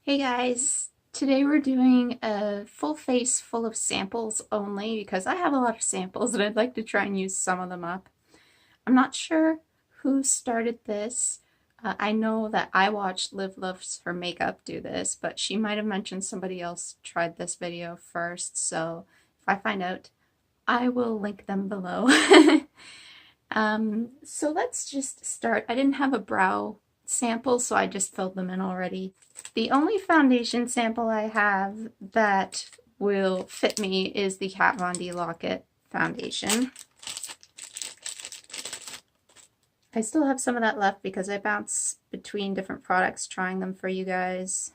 Hey guys, today we're doing a full face full of samples only because I have a lot of samples and I'd like to try and use some of them up. I'm not sure who started this. I know that I watched Liv Loves for Makeup do this, but she might have mentioned somebody else tried this video first, so if I find out, I will link them below. So let's just start. I didn't have a brow sample, so I just filled them in already. The only foundation sample I have that will fit me is the Kat Von D Lock-It foundation. I still have some of that left because I bounce between different products trying them for you guys.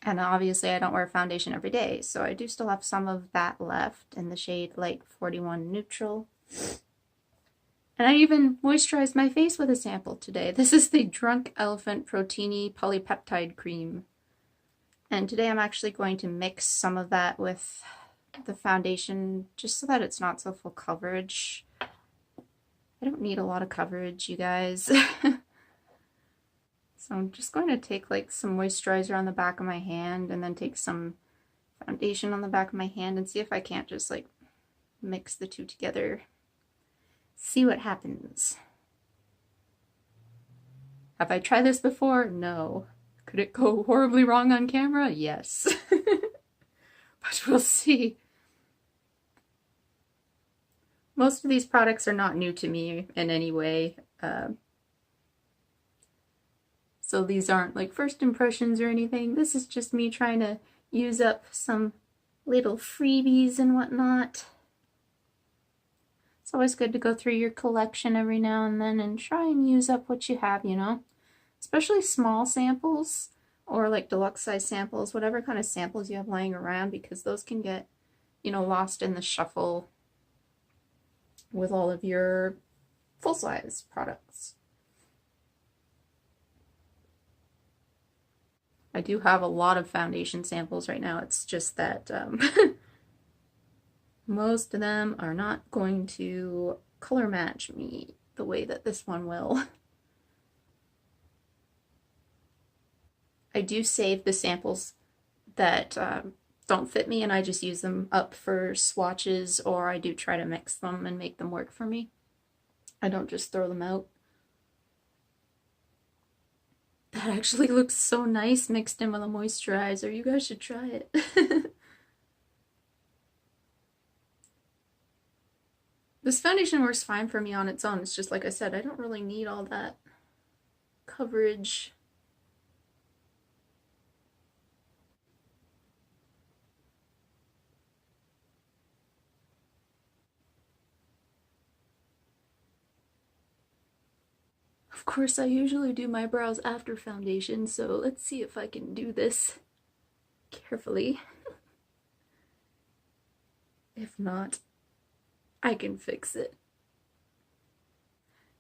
And obviously I don't wear foundation every day, so I do still have some of that left in the shade Light 41 Neutral. And I even moisturized my face with a sample today. This is the Drunk Elephant Protini Polypeptide Cream. And today I'm actually going to mix some of that with the foundation just so that it's not so full coverage. I don't need a lot of coverage, you guys. So I'm just going to take like some moisturizer on the back of my hand and then take some foundation on the back of my hand and see if I can't just like mix the two together. See what happens. Have I tried this before? No. Could it go horribly wrong on camera? Yes. But we'll see. Most of these products are not new to me in any way. So these aren't like first impressions or anything. This is just me trying to use up some little freebies and whatnot. It's always good to go through your collection every now and then and try and use up what you have, you know? Especially small samples or like deluxe size samples, whatever kind of samples you have lying around, because those can get, you know, lost in the shuffle with all of your full size products. I do have a lot of foundation samples right now. It's just that most of them are not going to color match me the way that this one will. I do save the samples that don't fit me and I just use them up for swatches, or I do try to mix them and make them work for me. I don't just throw them out. That actually looks so nice mixed in with a moisturizer. You guys should try it. This foundation works fine for me on its own. It's just like I said, I don't really need all that coverage. Of course, I usually do my brows after foundation, so let's see if I can do this carefully. If not, I can fix it.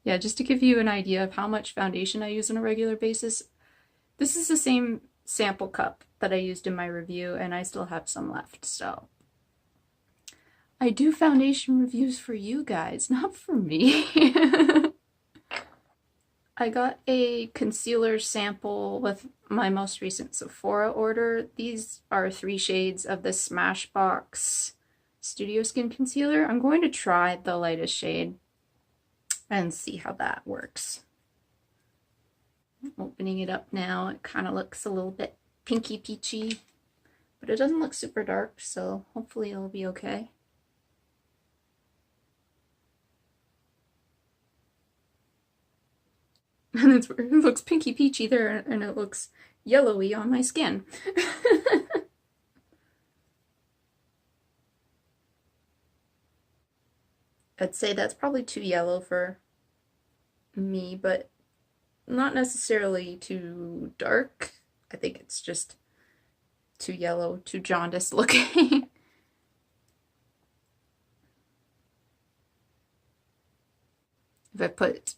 Yeah, just to give you an idea of how much foundation I use on a regular basis, this is the same sample cup that I used in my review, and I still have some left, so. I do foundation reviews for you guys, not for me. I got a concealer sample with my most recent Sephora order. These are 3 shades of the Smashbox Studio Skin Concealer. I'm going to try the lightest shade and see how that works. I'm opening it up now. It kind of looks a little bit pinky peachy, but it doesn't look super dark, so hopefully it'll be okay. And it looks pinky peachy there, and it looks yellowy on my skin. I'd say that's probably too yellow for me, but not necessarily too dark. I think it's just too yellow, too jaundiced looking. If I put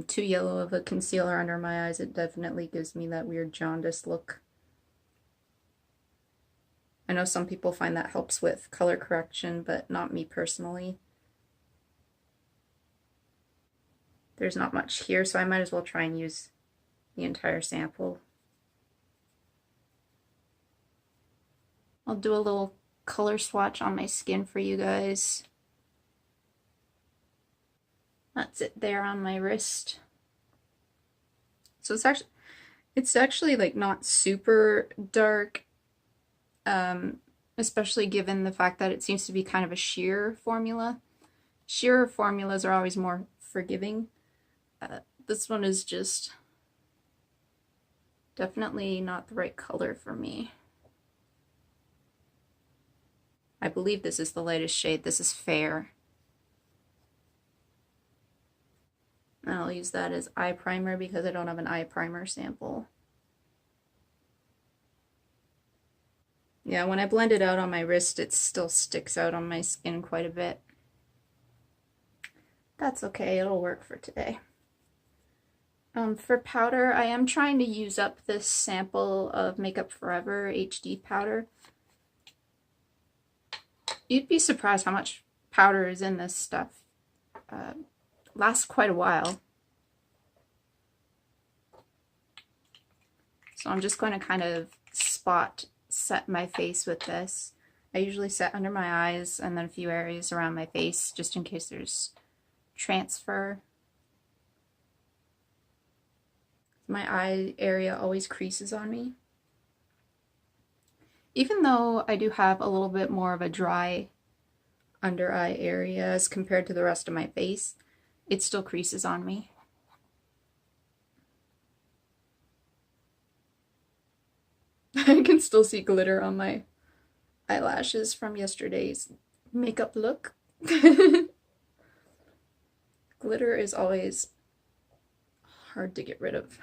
too yellow of a concealer under my eyes, it definitely gives me that weird jaundiced look. I know some people find that helps with color correction, but not me personally. There's not much here, so I might as well try and use the entire sample. I'll do a little color swatch on my skin for you guys. That's it there on my wrist. So it's actually like not super dark, especially given the fact that it seems to be kind of a sheer formula. Sheer formulas are always more forgiving. This one is just definitely not the right color for me. I believe this is the lightest shade. This is Fair. And I'll use that as eye primer because I don't have an eye primer sample. Yeah, when I blend it out on my wrist, it still sticks out on my skin quite a bit. That's okay, it'll work for today. For powder, I am trying to use up this sample of Makeup Forever HD powder. You'd be surprised how much powder is in this stuff. Lasts quite a while. So I'm just going to kind of spot set my face with this. I usually set under my eyes and then a few areas around my face just in case there's transfer. My eye area always creases on me. Even though I do have a little bit more of a dry under eye area as compared to the rest of my face, it still creases on me. I can still see glitter on my eyelashes from yesterday's makeup look. Glitter is always hard to get rid of.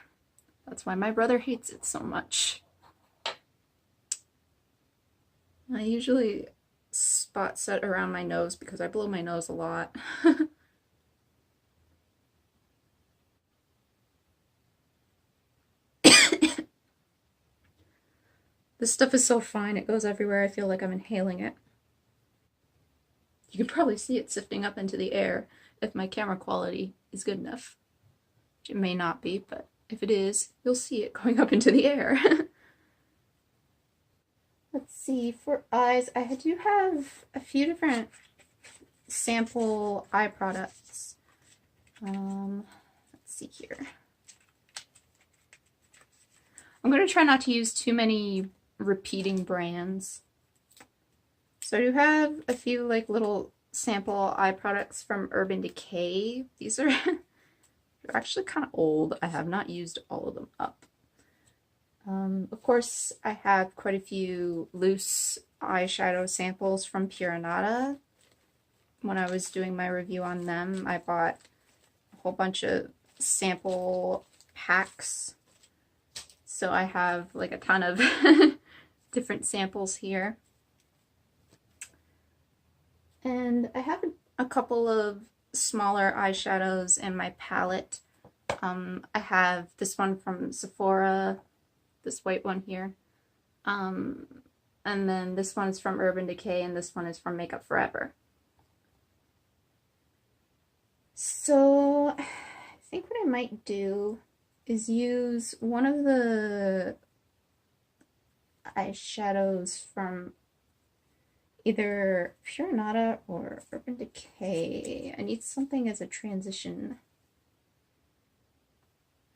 That's why my brother hates it so much. I usually spot set around my nose because I blow my nose a lot. This stuff is so fine, it goes everywhere. I feel like I'm inhaling it. You can probably see it sifting up into the air if my camera quality is good enough. Which it may not be, but if it is, you'll see it going up into the air. Let's see, for eyes, I do have a few different sample eye products. Let's see here. I'm going to try not to use too many repeating brands. So I do have a few like little sample eye products from Urban Decay. These are they're actually kind of old. I have not used all of them up. Of course, I have quite a few loose eyeshadow samples from Anada. When I was doing my review on them, I bought a whole bunch of sample packs. So I have like a ton of different samples here. And I have a couple of smaller eyeshadows in my palette. I have this one from Sephora, this white one here. And then this one is from Urban Decay and this one is from Makeup Forever. So I think what I might do is use one of the eyeshadows from either Anada or Urban Decay. I need something as a transition.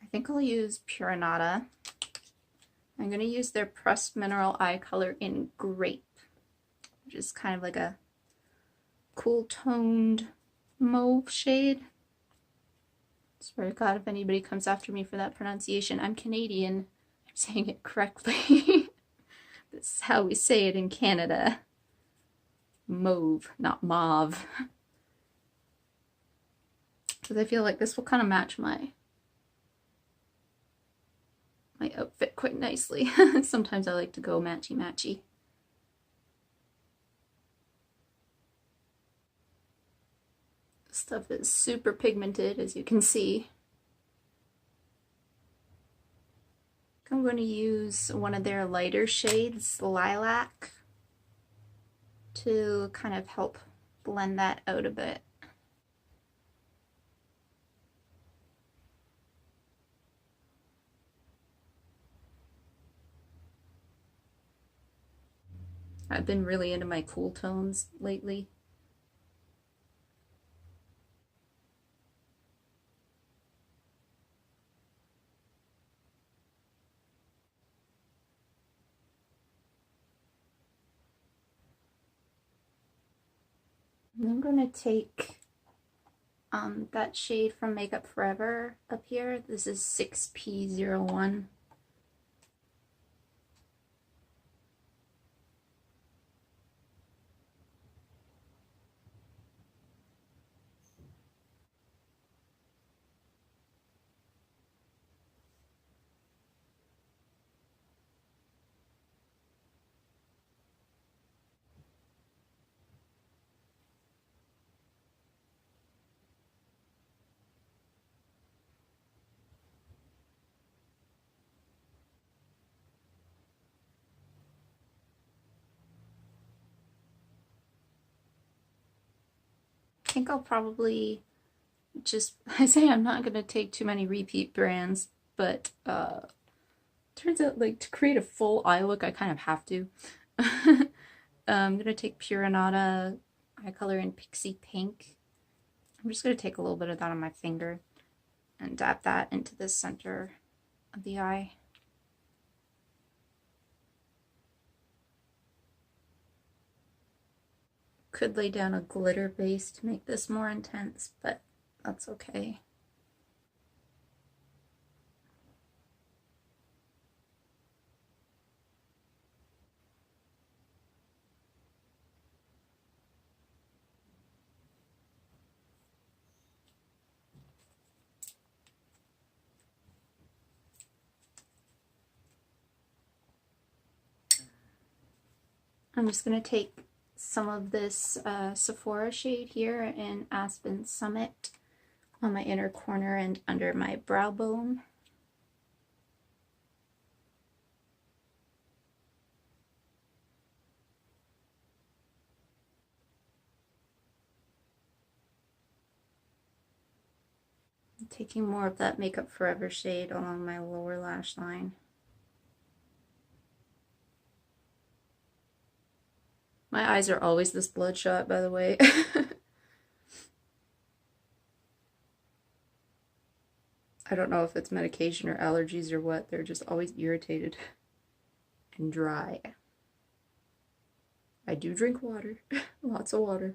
I think I'll use Anada. I'm going to use their Pressed Mineral Eye Color in Grape, which is kind of like a cool toned mauve shade. Swear to God, if anybody comes after me for that pronunciation, I'm Canadian. I'm saying it correctly. This is how we say it in Canada. Mauve, not mauve. Because I feel like this will kind of match my outfit quite nicely. Sometimes I like to go matchy-matchy. Stuff is super pigmented, as you can see. I'm going to use one of their lighter shades, Lilac, to kind of help blend that out a bit. I've been really into my cool tones lately. I'm gonna take that shade from Makeup Forever up here. This is 6P01. I think I'll probably just, I say I'm not going to take too many repeat brands, but turns out like to create a full eye look I kind of have to. I'm going to take pure Anada eye color in Pixie Pink. I'm just going to take a little bit of that on my finger and dab that into the center of the eye. Could lay down a glitter base to make this more intense, but that's okay. I'm just going to take some of this Sephora shade here in Aspen Summit on my inner corner and under my brow bone. I'm taking more of that Makeup Forever shade along my lower lash line. My eyes are always this bloodshot, by the way. I don't know if it's medication or allergies or what. They're just always irritated and dry. I do drink water. Lots of water.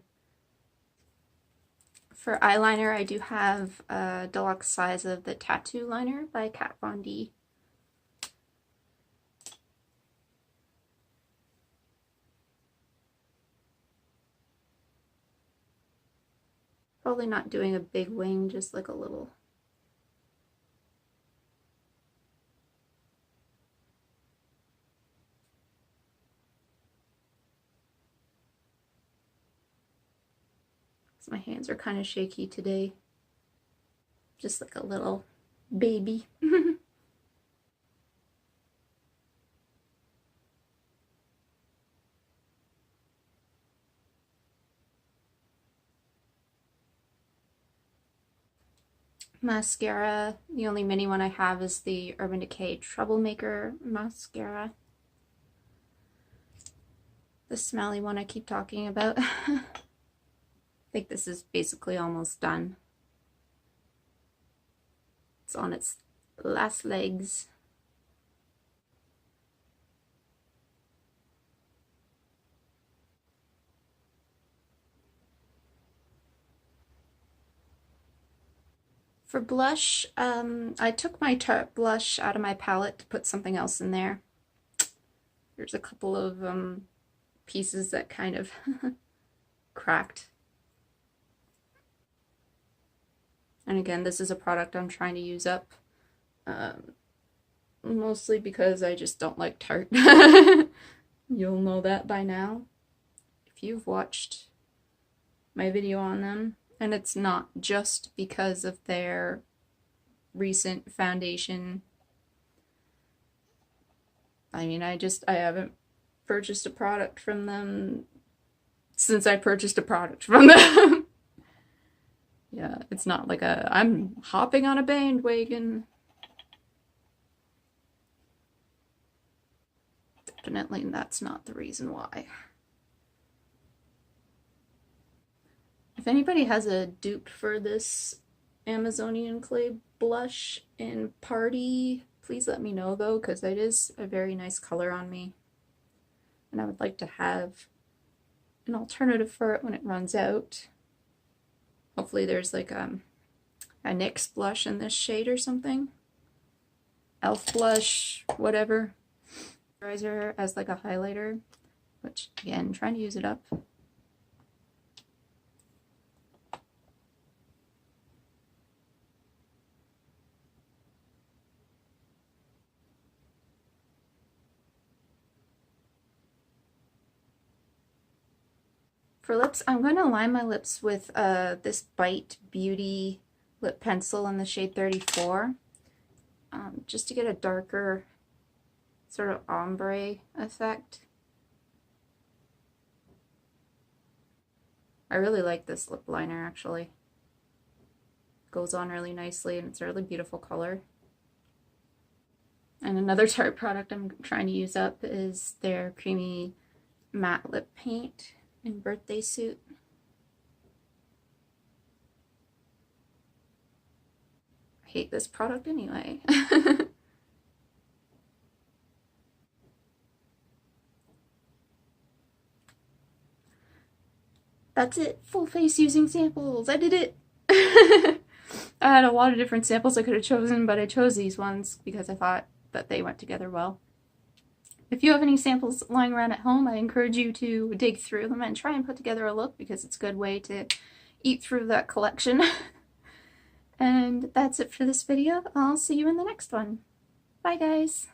For eyeliner, I do have a deluxe size of the Tattoo Liner by Kat Von D. Probably not doing a big wing, just like a little. My hands are kind of shaky today. Just like a little baby. Mascara, the only mini one I have is the Urban Decay Troublemaker mascara. The smelly one I keep talking about. I think this is basically almost done. It's on its last legs. For blush, I took my Tarte blush out of my palette to put something else in there. There's a couple of pieces that kind of cracked. And again, this is a product I'm trying to use up. Mostly because I just don't like Tarte. You'll know that by now if you've watched my video on them. And it's not just because of their recent foundation. I mean, I haven't purchased a product from them since I purchased a product from them. Yeah, it's not like I'm hopping on a bandwagon. Definitely that's not the reason why. If anybody has a dupe for this Amazonian clay blush in Party, please let me know though, because it is a very nice color on me. And I would like to have an alternative for it when it runs out. Hopefully there's like a NYX blush in this shade or something. Elf blush, whatever. Moisturizer as like a highlighter, which again, trying to use it up. For lips, I'm going to line my lips with this Bite Beauty lip pencil in the shade 34, just to get a darker sort of ombre effect. I really like this lip liner actually. Goes on really nicely and it's a really beautiful color. And another Tarte product I'm trying to use up is their creamy matte lip paint in Birthday Suit. I hate this product anyway. That's it. Full face using samples. I did it. I had a lot of different samples I could have chosen, but I chose these ones because I thought that they went together well. If you have any samples lying around at home, I encourage you to dig through them and try and put together a look because it's a good way to eat through that collection. And that's it for this video. I'll see you in the next one. Bye guys!